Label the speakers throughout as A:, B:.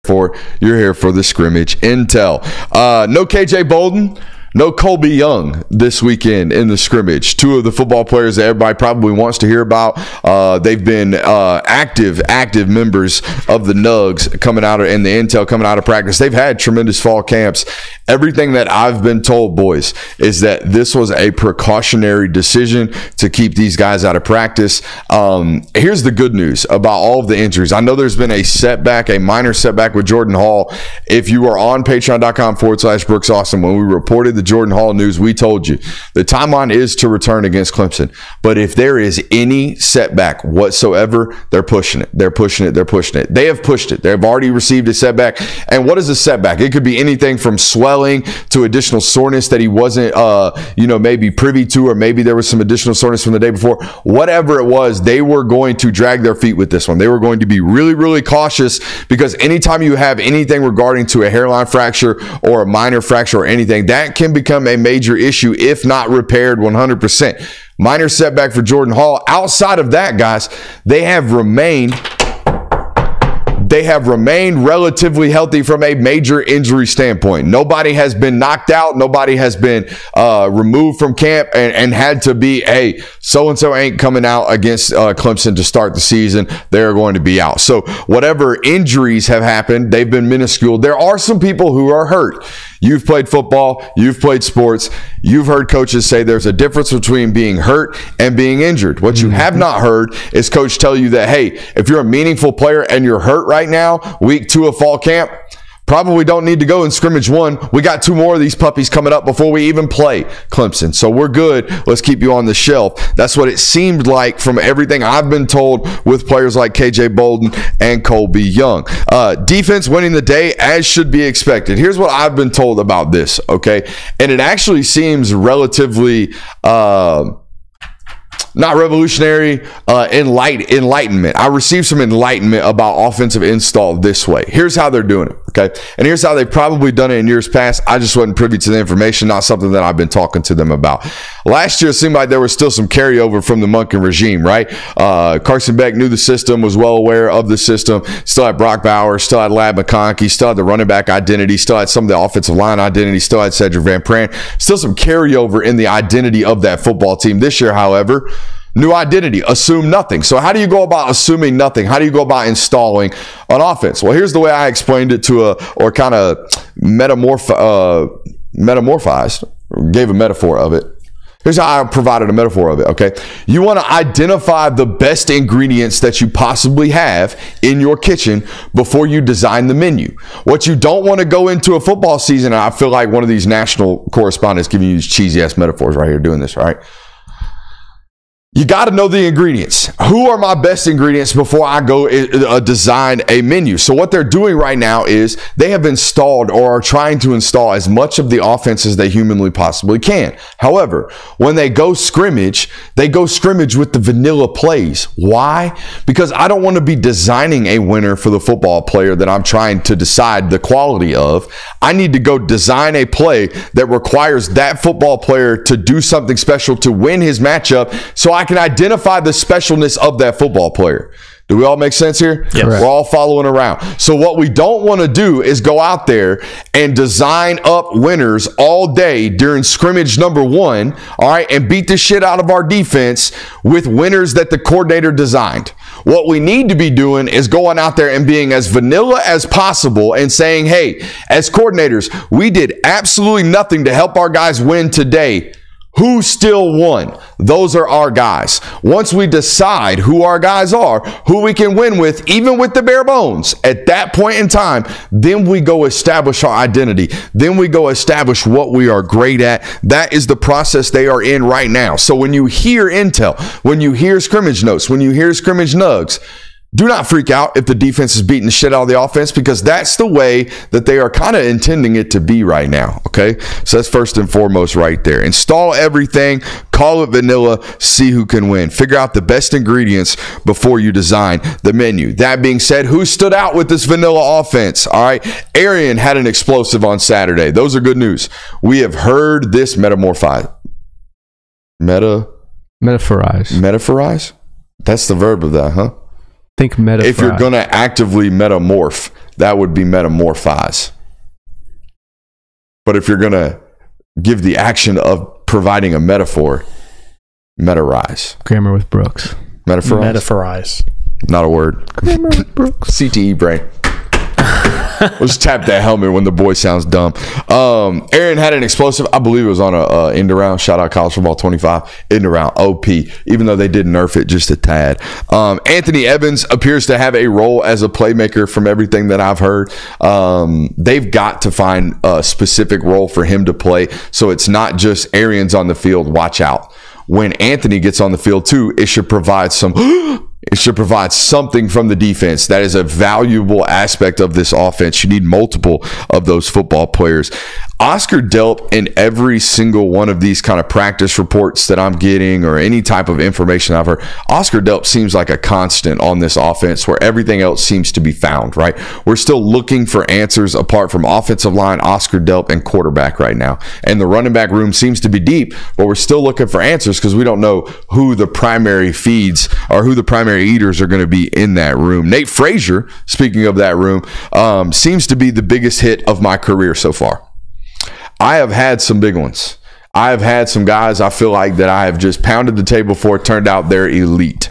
A: for. You're here for the scrimmage intel. No KJ Bolden, no Colby Young this weekend in the scrimmage. Two of the football players that everybody probably wants to hear about. They've been active members of the Nugs coming out of, and the intel coming out of practice. They've had tremendous fall camps. Everything that I've been told, boys, is that this was a precautionary decision to keep these guys out of practice. Here's the good news about all of the injuries. I know there's been a minor setback with Jordan Hall. If you are on patreon.com/Brooks Austin, when we reported the Jordan Hall news, we told you the timeline is to return against Clemson. But if there is any setback whatsoever, they're pushing it. They're pushing it. They're pushing it. They have pushed it. They've already received a setback. And what is a setback? It could be anything from swelling to additional soreness that he wasn't, maybe privy to, or maybe there was some additional soreness from the day before. Whatever it was, they were going to drag their feet with this one. They were going to be really, really cautious, because anytime you have anything regarding to a hairline fracture or a minor fracture or anything, that can become a major issue if not repaired 100%. Minor setback for Jordan Hall. Outside of that, guys, they have remained relatively healthy from a major injury standpoint. Nobody has been knocked out. Nobody has been removed from camp and had to be, hey, so-and-so ain't coming out against Clemson to start the season. They're going to be out. So whatever injuries have happened, they've been minuscule. There are some people who are hurt. You've played football. You've played sports. You've heard coaches say there's a difference between being hurt and being injured. What you have not heard is coach tell you that, hey, if you're a meaningful player and you're hurt right now, week 2 of fall camp, probably don't need to go in scrimmage 1. We got 2 more of these puppies coming up before we even play Clemson. So we're good. Let's keep you on the shelf. That's what it seemed like from everything I've been told with players like KJ Bolden and Colby Young. Defense winning the day as should be expected. Here's what I've been told about this, okay? And it actually seems relatively not revolutionary, enlightenment. I received some enlightenment about offensive install this way. Here's how they're doing it, okay? And here's how they've probably done it in years past. I just wasn't privy to the information, not something that I've been talking to them about. Last year, it seemed like there was still some carryover from the Monken regime, right? Carson Beck knew the system, was well aware of the system, still had Brock Bowers, still had Lad McConkey, still had the running back identity, still had some of the offensive line identity, still had Cedric Van Pran, still some carryover in the identity of that football team. This year, however, new identity, assume nothing. So how do you go about assuming nothing? How do you go about installing an offense? Well, here's the way I explained it or kind of metamorphized, gave a metaphor of it. Here's how I provided a metaphor of it, okay? You want to identify the best ingredients that you possibly have in your kitchen before you design the menu. What you don't want to go into a football season, and I feel like one of these national correspondents giving you these cheesy-ass metaphors right here doing this, all right? You got to know the ingredients. Who are my best ingredients before I go design a menu? So what they're doing right now is they have installed or are trying to install as much of the offense as they humanly possibly can. However, when they go scrimmage with the vanilla plays. Why? Because I don't want to be designing a winner for the football player that I'm trying to decide the quality of. I need to go design a play that requires that football player to do something special to win his matchup, so I can identify the specialness of that football player. Do we all make sense here? Yes. We're all following around. So what we don't want to do is go out there and design up winners all day during scrimmage number 1, all right, and beat the shit out of our defense with winners that the coordinator designed. What we need to be doing is going out there and being as vanilla as possible and saying, hey, as coordinators, we did absolutely nothing to help our guys win today. Who still won? Those are our guys. Once we decide who our guys are, who we can win with, even with the bare bones, at that point in time, then we go establish our identity. Then we go establish what we are great at. That is the process they are in right now. So when you hear intel, when you hear scrimmage notes, when you hear scrimmage nugs, do not freak out if the defense is beating the shit out of the offense, because that's the way that they are kind of intending it to be right now, okay? So that's first and foremost right there. Install everything, call it vanilla, see who can win. Figure out the best ingredients before you design the menu. That being said, who stood out with this vanilla offense? All right, Arian had an explosive on Saturday. Those are good news. We have heard this metaphorize. That's the verb of that, huh?
B: Think metaphor.
A: If you're going to actively metamorph that would be metamorphize. But if you're going to give the action of providing a metaphor, metarize.
B: Grammar with Brooks.
C: Metaphorize.
A: Not a word.
B: Grammar with Brooks.
A: CTE brain. Let's tap that helmet when the boy sounds dumb. Aaron had an explosive, I believe it was on a end around. Shout out College Football 25. End around OP, even though they did nerf it just a tad. Anthony Evans appears to have a role as a playmaker from everything that I've heard. They've got to find a specific role for him to play, so it's not just Arians on the field, watch out. When Anthony gets on the field too, it should provide something from the defense. That is a valuable aspect of this offense. You need multiple of those football players. Oscar Delp, in every single one of these kind of practice reports that I'm getting or any type of information I've heard, Oscar Delp seems like a constant on this offense where everything else seems to be found, right? We're still looking for answers apart from offensive line, Oscar Delp, and quarterback right now. And the running back room seems to be deep, but we're still looking for answers because we don't know who the primary feeds or who the primary eaters are going to be in that room. Nate Frazier, speaking of that room, seems to be the biggest hit of my career so far. I have had some big ones. I have had some guys I feel like that I have just pounded the table for, turned out they're elite.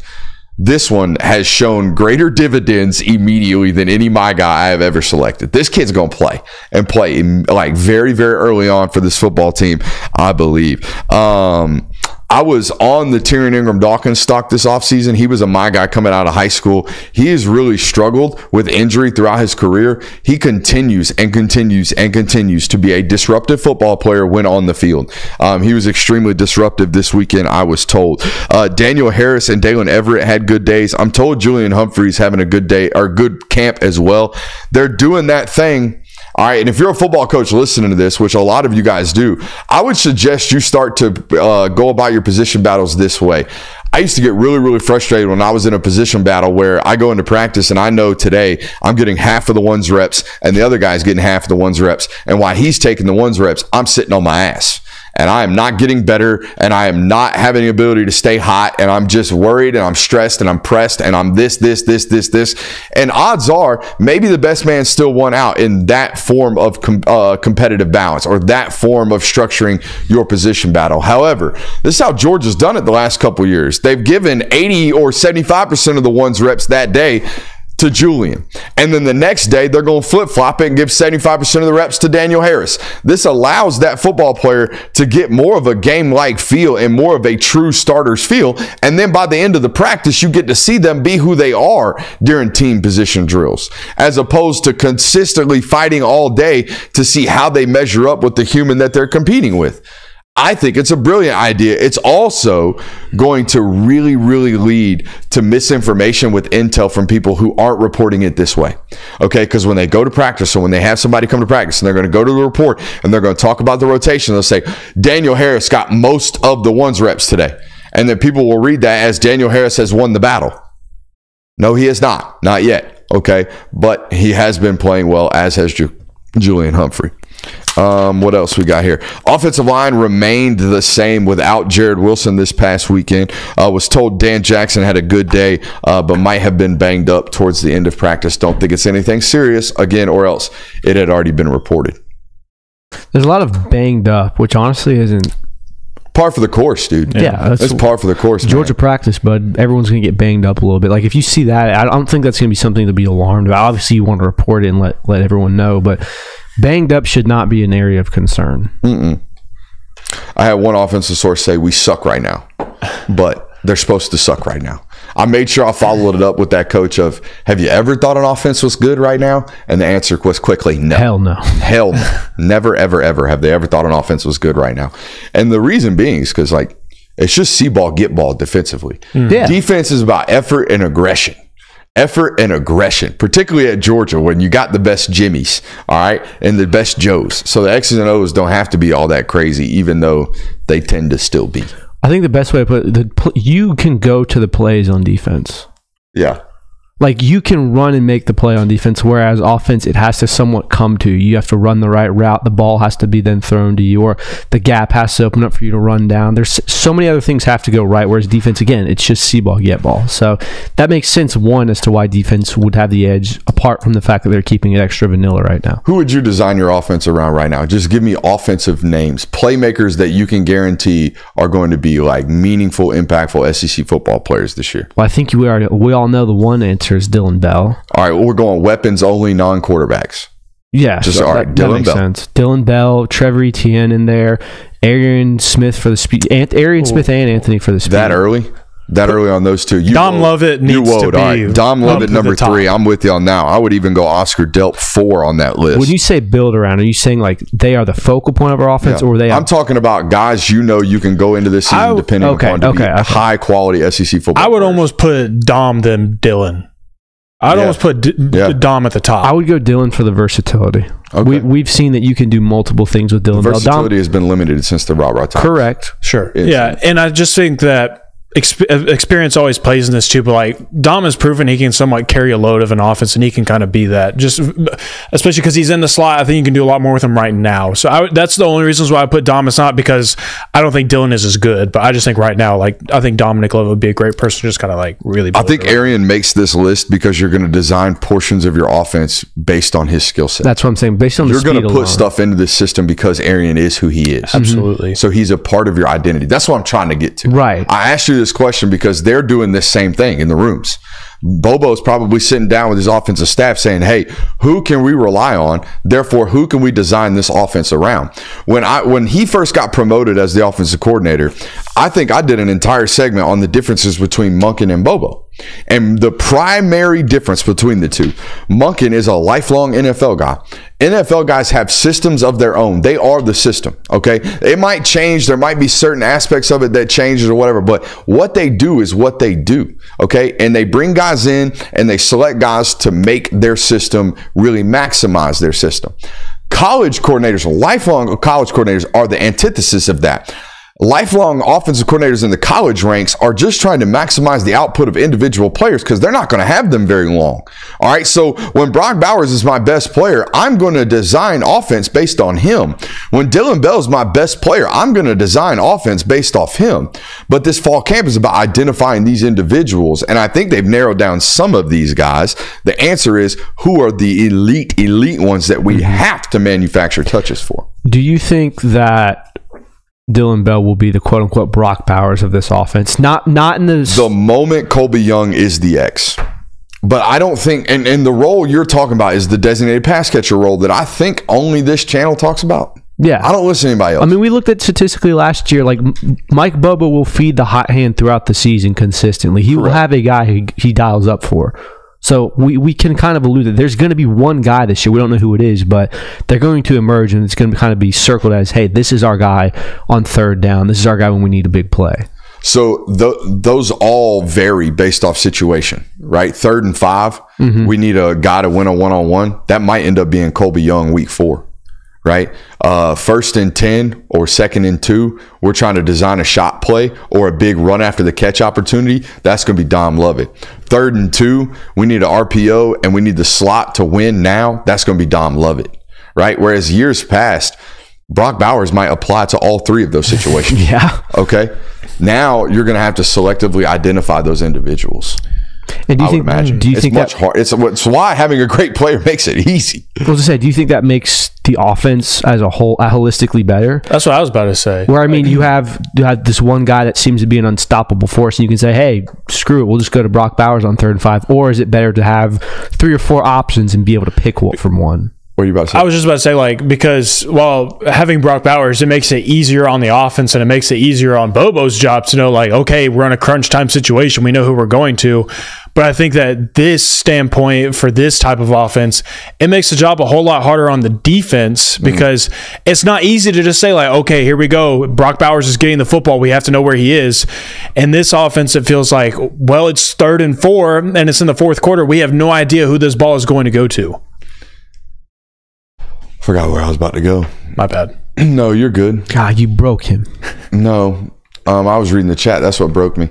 A: This one has shown greater dividends immediately than any my guy I have ever selected. This kid's going to play like very, very early on for this football team, I believe. I was on the Tyrion Ingram-Dawkins stock this offseason. He was a my guy coming out of high school. He has really struggled with injury throughout his career. He continues and continues and continues to be a disruptive football player when on the field. He was extremely disruptive this weekend, I was told. Daniel Harris and Dalen Everett had good days. I'm told Julian Humphrey's having a good day or good camp as well. They're doing that thing. All right, and if you're a football coach listening to this, which a lot of you guys do, I would suggest you start to go about your position battles this way. I used to get really, really frustrated when I was in a position battle where I go into practice and I know today I'm getting half of the ones reps and the other guy's getting half of the ones reps. And while he's taking the ones reps, I'm sitting on my ass. And I am not getting better, and I am not having the ability to stay hot, and I'm just worried, and I'm stressed, and I'm pressed, and I'm this. And odds are, maybe the best man still won out in that form of competitive balance or that form of structuring your position battle. However, this is how Georgia's done it the last couple of years. They've given 80 or 75% of the ones reps that day to Julian. And then the next day, they're going to flip-flop it and give 75% of the reps to Daniel Harris. This allows that football player to get more of a game-like feel and more of a true starter's feel. And then by the end of the practice, you get to see them be who they are during team position drills, as opposed to consistently fighting all day to see how they measure up with the human that they're competing with. I think it's a brilliant idea. It's also going to really, really lead to misinformation with intel from people who aren't reporting it this way. Okay, because when they go to practice or when they have somebody come to practice and they're going to go to the report and they're going to talk about the rotation, they'll say, Daniel Harris got most of the ones reps today. And then people will read that as Daniel Harris has won the battle. No, he has not. Not yet. Okay, but he has been playing well, as has Julian Humphrey. What else we got here? Offensive line remained the same without Jared Wilson this past weekend. Was told Dan Jackson had a good day, but might have been banged up towards the end of practice. Don't think it's anything serious, again, or else it had already been reported.
B: There's a lot of banged up, which honestly isn't
A: par for the course, dude.
B: Yeah,
A: that's par for the course.
B: Georgia practice, bud. Everyone's going to get banged up a little bit. Like, if you see that, I don't think that's going to be something to be alarmed about. Obviously, you want to report it and let everyone know, but banged up should not be an area of concern.
A: I had one offensive source say we suck right now, but they're supposed to suck right now. I made sure I followed it up with that coach of, have you ever thought an offense was good right now? And the answer was quickly, no.
B: Hell no.
A: Hell no. Never, ever, ever have they ever thought an offense was good right now. And the reason being is because, like, it's just see ball, get ball defensively.
B: Yeah.
A: Defense is about effort and aggression. Effort and aggression, particularly at Georgia when you got the best Jimmies, all right, and the best Joes. So the X's and O's don't have to be all that crazy, even though they tend to still be.
B: I think the best way to put it, you can go to the plays on defense.
A: Yeah.
B: Like, you can run and make the play on defense, whereas offense, it has to somewhat come to you. You have to run the right route. The ball has to be then thrown to you, or the gap has to open up for you to run down. There's so many other things have to go right, whereas defense, again, it's just see ball, get ball. So that makes sense, one, as to why defense would have the edge, apart from the fact that they're keeping it extra vanilla right now.
A: Who would you design your offense around right now? Just give me offensive names, playmakers that you can guarantee are going to be like meaningful, impactful SEC football players this year.
B: Well, I think we all know the one answer is Dylan Bell.
A: All right, well, we're going weapons only, non-quarterbacks.
B: Yeah,
A: just all right.
B: Dylan Bell. Sense. Dylan Bell, Trevor Etienne in there, Arian Smith for the speed, Arian Smith and Anthony for the speed.
A: That early on those two.
C: Dom Lovett needs to be.
A: All right. Dom Lovett number 3. I'm with you on now. I would even go Oscar Delp 4 on that list.
B: When you say build around, are you saying like they are the focal point of our offense, or they?
A: I'm talking about guys you can go into this season depending upon high quality SEC football.
C: I would almost put Dom than Dylan. I'd almost put Dom at the top.
B: I would go Dylan for the versatility.
A: Okay.
B: We've seen that you can do multiple things with Dylan.
A: Versatility has been limited since the rah-rah time.
B: Correct.
C: Sure. Yeah, and I just think that experience always plays in this too, but like Dom has proven he can somewhat carry a load of an offense, and he can kind of be that, just especially because he's in the slot. I think you can do a lot more with him right now. So that's the only reasons why I put Dom. It's not because I don't think Dylan is as good, but I just think right now, like, I think Dominic Love would be a great person to just kind of like really build.
A: I think Arian makes this list because you're going to design portions of your offense based on his skill set.
B: That's what I'm saying. Based on
A: you're going to put stuff into this system because Arian is who he is.
C: Absolutely.
A: So he's a part of your identity. That's what I'm trying to get to.
B: Right.
A: I asked you this question because they're doing this same thing in the rooms. Bobo's probably sitting down with his offensive staff saying, hey, who can we rely on? Therefore, who can we design this offense around? When he first got promoted as the offensive coordinator, I think I did an entire segment on the differences between Monken and Bobo. And the primary difference between the two, Monken is a lifelong NFL guy. NFL guys have systems of their own. They are the system, okay? It might change. There might be certain aspects of it that changes or whatever, but what they do is what they do, okay? And they bring guys in and they select guys to make their system really maximize their system. College coordinators, lifelong college coordinators are the antithesis of that. Lifelong offensive coordinators in the college ranks are just trying to maximize the output of individual players because they're not going to have them very long. All right, so when Brock Bowers is my best player, I'm going to design offense based on him. When Dylan Bell is my best player, I'm going to design offense based off him. But this fall camp is about identifying these individuals, and I think they've narrowed down some of these guys. The answer is, who are the elite ones that we have to manufacture touches for?
B: Do you think that Dylan Bell will be the quote-unquote Brock Bowers of this offense? Not in this.
A: The moment Colby Young is the X. But I don't think, and the role you're talking about is the designated pass catcher role that I think only this channel talks about.
B: Yeah.
A: I don't listen to anybody else.
B: I mean, we looked at statistically last year, like Mike Bobo will feed the hot hand throughout the season consistently. He will have a guy he dials up for. So we can kind of allude that there's going to be one guy this year. We don't know who it is, but they're going to emerge, and it's going to kind of be circled as, hey, this is our guy on third down. This is our guy when we need a big play.
A: So those all vary based off situation, right? 3rd and 5, we need a guy to win a one-on-one. That might end up being Colby Young week 4. Right? 1st and 10 or 2nd and 2, we're trying to design a shot play or a big run after the catch opportunity. That's going to be Dom Lovett. 3rd and 2, we need an RPO and we need the slot to win now. That's going to be Dom Lovett. Right? Whereas years past, Brock Bowers might apply to all 3 of those situations.
B: Yeah.
A: Okay? Now you're going to have to selectively identify those individuals.
B: And do you
A: it's
B: think
A: much hard? It's why having a great player makes it easy.
B: I was to say, do you think that makes the offense as a whole holistically better?
C: That's what I was about to say.
B: Where I mean, you have this one guy that seems to be an unstoppable force, and you can say, "Hey, screw it, we'll just go to Brock Bowers on 3rd and 5." Or is it better to have 3 or 4 options and be able to pick one from one?
A: What are you about to say?
C: I was just about to say, like, because while having Brock Bowers, it makes it easier on the offense and it makes it easier on Bobo's job to know, like, okay, we're in a crunch time situation. We know who we're going to. But I think that this standpoint for this type of offense, it makes the job a whole lot harder on the defense because it's not easy to just say, like, okay, here we go. Brock Bowers is getting the football. We have to know where he is. And this offense, it feels like, well, it's 3rd and 4 and it's in the 4th quarter. We have no idea who this ball is going to go to.
A: Forgot where I was about to go.
C: My bad.
A: No, you're good.
B: God, you broke him.
A: No, I was reading the chat. That's what broke me.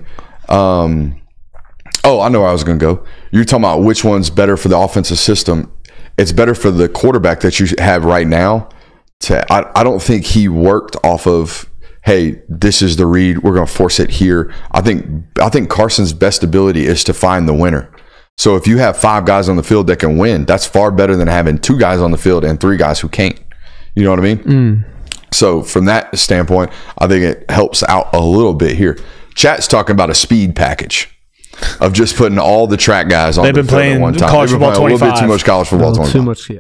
A: Oh, I know where I was going to go. You're talking about which one's better for the offensive system. It's better for the quarterback that you have right now. I don't think he worked off of, hey, this is the read, we're going to force it here. I think Carson's best ability is to find the winner. So if you have 5 guys on the field that can win, that's far better than having 2 guys on the field and 3 guys who can't. You know what I mean? So from that standpoint, I think it helps out a little bit here. Chat's talking about a speed package of just putting all the track guys on the field at one time.
C: College football
A: a little bit
C: 25.
A: too much college football 25.
B: Too much. Yeah.